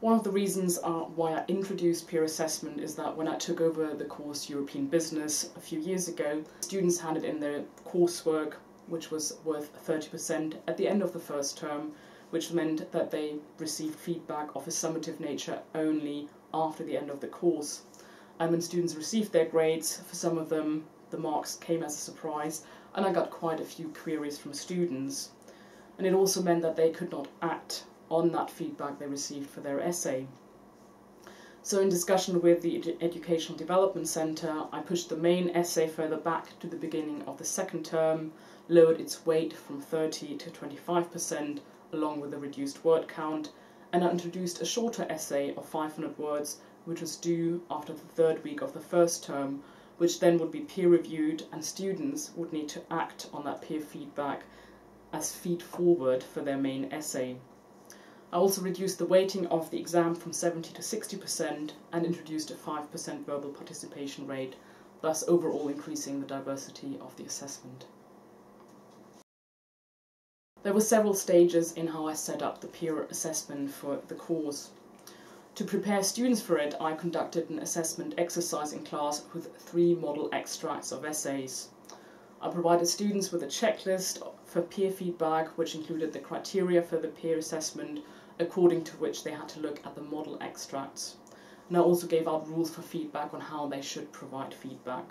One of the reasons why I introduced peer assessment is that when I took over the course European Business a few years ago, students handed in their coursework, which was worth 30% at the end of the first term, which meant that they received feedback of a summative nature only after the end of the course. And when students received their grades, for some of them the marks came as a surprise, and I got quite a few queries from students. And it also meant that they could not act on that feedback they received for their essay. So in discussion with the Educational Development Centre, I pushed the main essay further back to the beginning of the second term, lowered its weight from 30 to 25% along with a reduced word count, and I introduced a shorter essay of 500 words which was due after the third week of the first term, which then would be peer reviewed and students would need to act on that peer feedback as feed forward for their main essay. I also reduced the weighting of the exam from 70 to 60% and introduced a 5% verbal participation rate, thus overall increasing the diversity of the assessment. There were several stages in how I set up the peer assessment for the course. To prepare students for it, I conducted an assessment exercise in class with 3 model extracts of essays. I provided students with a checklist for peer feedback, which included the criteria for the peer assessment, according to which they had to look at the model extracts. And I also gave out rules for feedback on how they should provide feedback.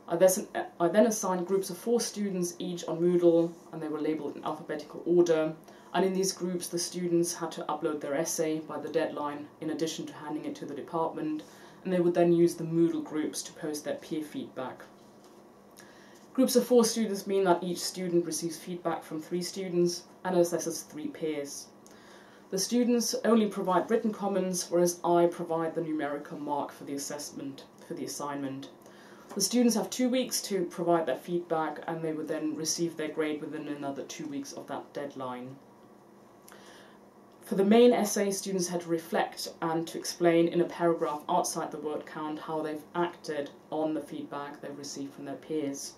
I then assigned groups of 4 students each on Moodle, and they were labelled in alphabetical order. And in these groups, the students had to upload their essay by the deadline, in addition to handing it to the department, and they would then use the Moodle groups to post their peer feedback. Groups of 4 students mean that each student receives feedback from 3 students and assesses 3 peers. The students only provide written comments, whereas I provide the numerical mark for the assessment, for the assignment. The students have 2 weeks to provide their feedback, and they would then receive their grade within another 2 weeks of that deadline. For the main essay, students had to reflect and to explain in a paragraph outside the word count how they've acted on the feedback they've received from their peers.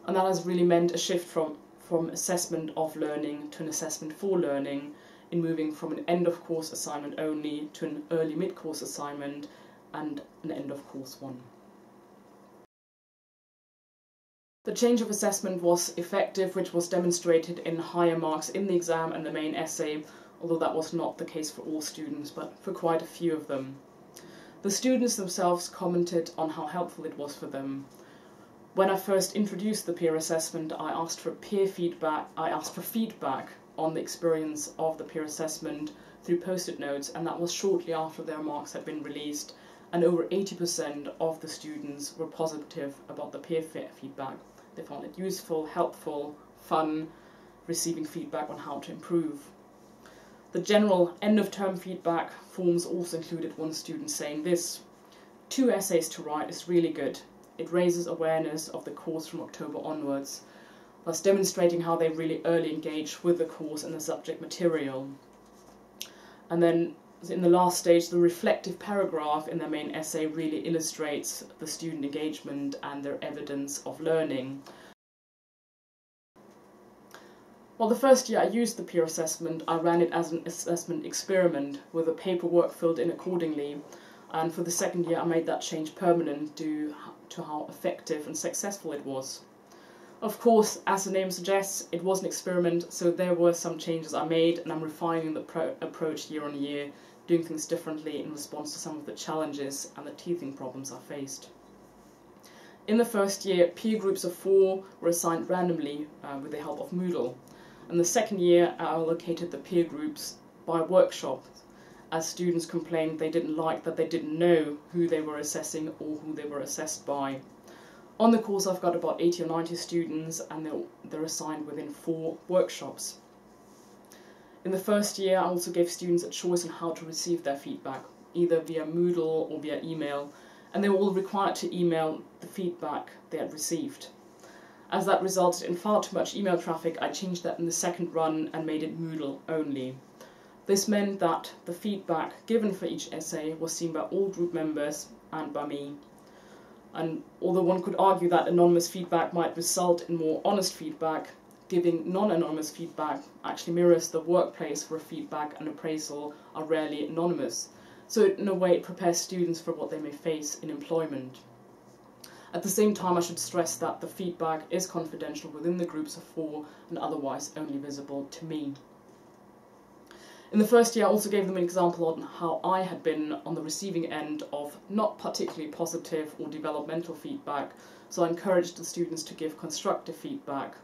And that has really meant a shift from assessment of learning to an assessment for learning, in moving from an end-of-course assignment only to an early mid-course assignment and an end-of-course one. The change of assessment was effective, which was demonstrated in higher marks in the exam and the main essay, although that was not the case for all students, but for quite a few of them. The students themselves commented on how helpful it was for them. When I first introduced the peer assessment, I asked for feedback on the experience of the peer assessment through post-it notes, and that was shortly after their marks had been released, and over 80% of the students were positive about the peer feedback. They found it useful, helpful, fun, receiving feedback on how to improve. The general end-of-term feedback forms also included one student saying this: 2 essays to write is really good. It raises awareness of the course from October onwards, thus demonstrating how they really early engage with the course and the subject material. And then in the last stage, the reflective paragraph in their main essay really illustrates the student engagement and their evidence of learning. Well, the first year I used the peer assessment, I ran it as an assessment experiment with the paperwork filled in accordingly, and for the second year I made that change permanent due to how effective and successful it was. Of course, as the name suggests, it was an experiment, so there were some changes I made, and I'm refining the approach year on year, doing things differently in response to some of the challenges and the teething problems I faced. In the first year, peer groups of 4 were assigned randomly with the help of Moodle. And the second year, I allocated the peer groups by workshop, as students complained they didn't like that they didn't know who they were assessing or who they were assessed by. On the course, I've got about 80 or 90 students, and they're assigned within 4 workshops. In the first year, I also gave students a choice on how to receive their feedback, either via Moodle or via email, and they were all required to email the feedback they had received. As that resulted in far too much email traffic, I changed that in the second run and made it Moodle only. This meant that the feedback given for each essay was seen by all group members and by me. And although one could argue that anonymous feedback might result in more honest feedback, giving non-anonymous feedback actually mirrors the workplace where feedback and appraisal are rarely anonymous. So in a way it prepares students for what they may face in employment. At the same time, I should stress that the feedback is confidential within the groups of 4 and otherwise only visible to me. In the first year, I also gave them an example on how I had been on the receiving end of not particularly positive or developmental feedback, so I encouraged the students to give constructive feedback.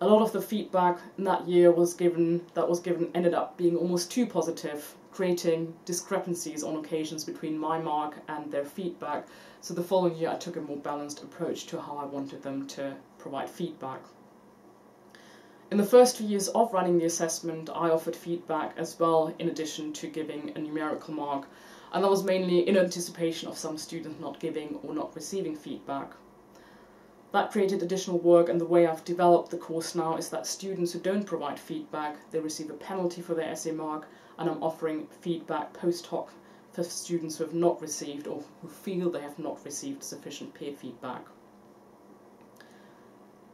A lot of the feedback in that year that was given ended up being almost too positive, creating discrepancies on occasions between my mark and their feedback, so the following year I took a more balanced approach to how I wanted them to provide feedback. In the first 2 years of running the assessment, I offered feedback as well, in addition to giving a numerical mark, and that was mainly in anticipation of some students not giving or not receiving feedback. That created additional work, and the way I've developed the course now is that students who don't provide feedback, they receive a penalty for their essay mark, and I'm offering feedback post hoc for students who have not received or who feel they have not received sufficient peer feedback.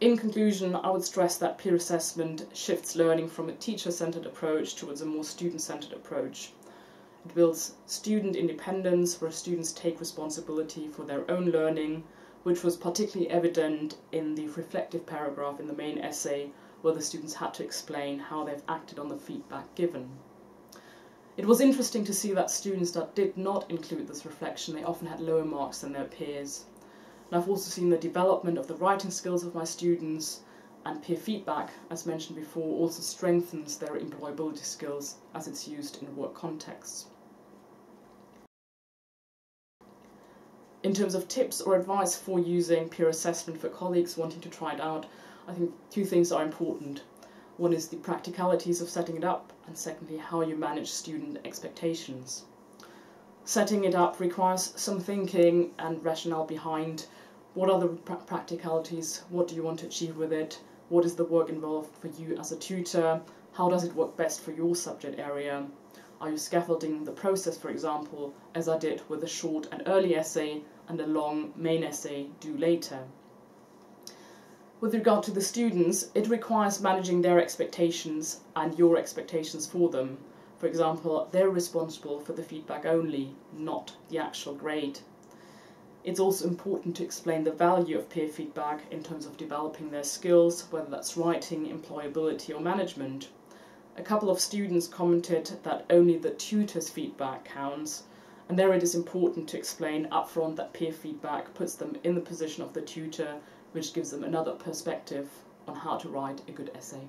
In conclusion, I would stress that peer assessment shifts learning from a teacher-centred approach towards a more student-centred approach. It builds student independence, where students take responsibility for their own learning, which was particularly evident in the reflective paragraph in the main essay, where the students had to explain how they've acted on the feedback given. It was interesting to see that students that did not include this reflection, they often had lower marks than their peers. And I've also seen the development of the writing skills of my students, and peer feedback, as mentioned before, also strengthens their employability skills as it's used in work contexts. In terms of tips or advice for using peer assessment for colleagues wanting to try it out, I think 2 things are important. One is the practicalities of setting it up, and secondly, how you manage student expectations. Setting it up requires some thinking and rationale behind what are the practicalities, what do you want to achieve with it, what is the work involved for you as a tutor, how does it work best for your subject area, are you scaffolding the process, for example, as I did with a short and early essay and a long main essay due later. With regard to the students, it requires managing their expectations and your expectations for them. For example, they're responsible for the feedback only, not the actual grade. It's also important to explain the value of peer feedback in terms of developing their skills, whether that's writing, employability or management. A couple of students commented that only the tutor's feedback counts, and there it is important to explain upfront that peer feedback puts them in the position of the tutor, which gives them another perspective on how to write a good essay.